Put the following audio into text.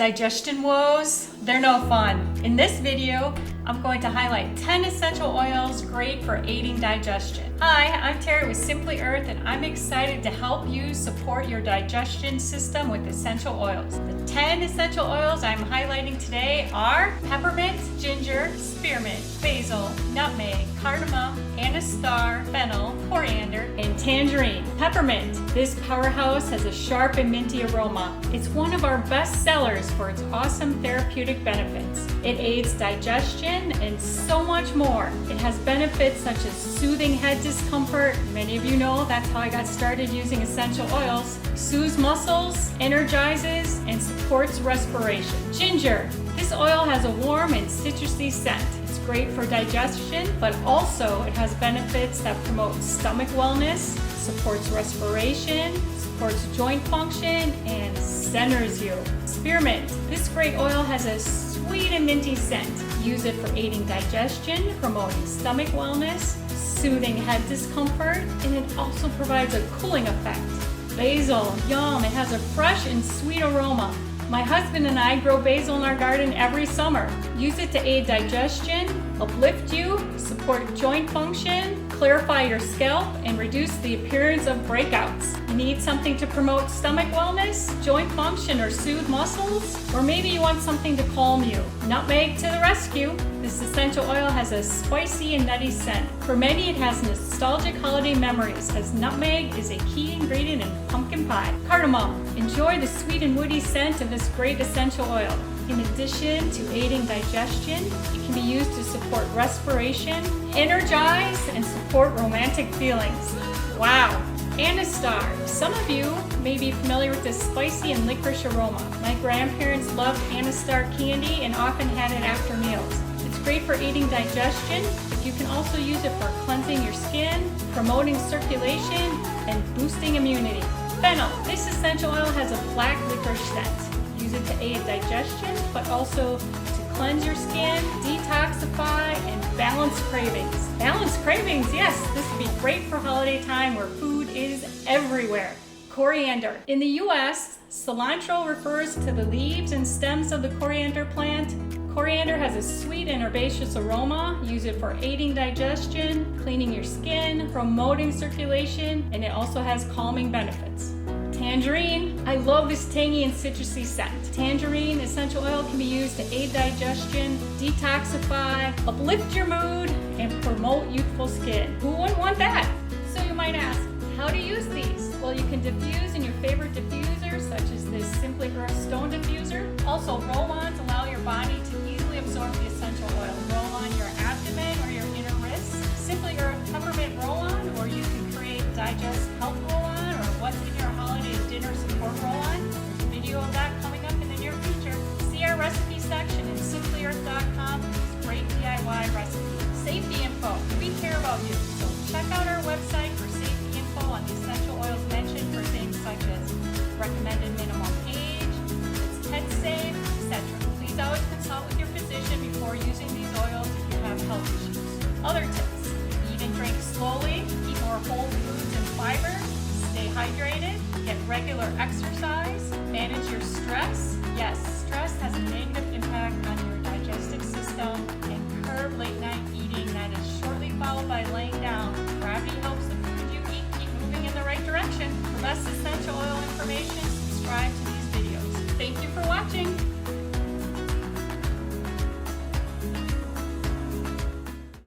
Digestion woes, they're no fun. In this video, I'm going to highlight 10 essential oils great for aiding digestion. Hi, I'm Terry with Simply Earth, and I'm excited to help you support your digestion system with essential oils. The 10 essential oils I'm highlighting today are peppermint, ginger, spearmint, basil, nutmeg, cardamom, anise star, fennel, coriander, and tangerine. Peppermint. This powerhouse has a sharp and minty aroma. It's one of our best sellers for its awesome therapeutic benefits. It aids digestion and so much more. It has benefits such as soothing head discomfort. Many of you know that's how I got started using essential oils. Soothes muscles, energizes, and supports respiration. Ginger. This oil has a warm and citrusy scent. It's great for digestion, but also it has benefits that promote stomach wellness, supports respiration, supports joint function, and centers you. Spearmint. This great oil has a sweet and minty scent. Use it for aiding digestion, promoting stomach wellness, soothing head discomfort, and it also provides a cooling effect. Basil. Yum! It has a fresh and sweet aroma. My husband and I grow basil in our garden every summer. Use it to aid digestion, uplift you, support joint function, clarify your scalp, and reduce the appearance of breakouts. You need something to promote stomach wellness, joint function, or soothe muscles? Or maybe you want something to calm you. Nutmeg to the rescue. This essential oil has a spicy and nutty scent. For many, it has nostalgic holiday memories, as nutmeg is a key ingredient in pumpkin pie. Cardamom. Enjoy the sweet and woody scent of this great essential oil. In addition to aiding digestion, it can be used to support respiration, energize, and support romantic feelings. Wow! Anise star. Some of you may be familiar with this spicy and licorice aroma. My grandparents loved anise star candy and often had it after meals. It's great for aiding digestion, but you can also use it for cleansing your skin, promoting circulation, and boosting immunity. Fennel. This essential oil has a black licorice scent. Use it to aid digestion, but also to cleanse your skin, detoxify, and balance cravings. Balance cravings, yes, this would be great for holiday time where food is everywhere. Coriander. In the US, cilantro refers to the leaves and stems of the coriander plant. Coriander has a sweet and herbaceous aroma. Use it for aiding digestion, cleaning your skin, promoting circulation, and it also has calming benefits. Tangerine. I love this tangy and citrusy scent. Tangerine essential oil can be used to aid digestion, detoxify, uplift your mood, and promote youthful skin. Who wouldn't want that? So you might ask, how to use these? Well, you can diffuse in your favorite diffuser, such as this Simply Earth Stone diffuser. Also, roll-ons allow your body to easily absorb the essential oil. Roll on your abdomen or your inner wrists. Simply Earth Peppermint Roll-On, or you can create Digest Health Roll-On, or What's in Your Holiday Dinner Support Roll-On. There's a video of that coming up in the near future. See our recipe section at simplyearth.com for these great DIY recipes. Safety info. We care about you, so check out our website for safety info on the essential oils mentioned for things such as recommended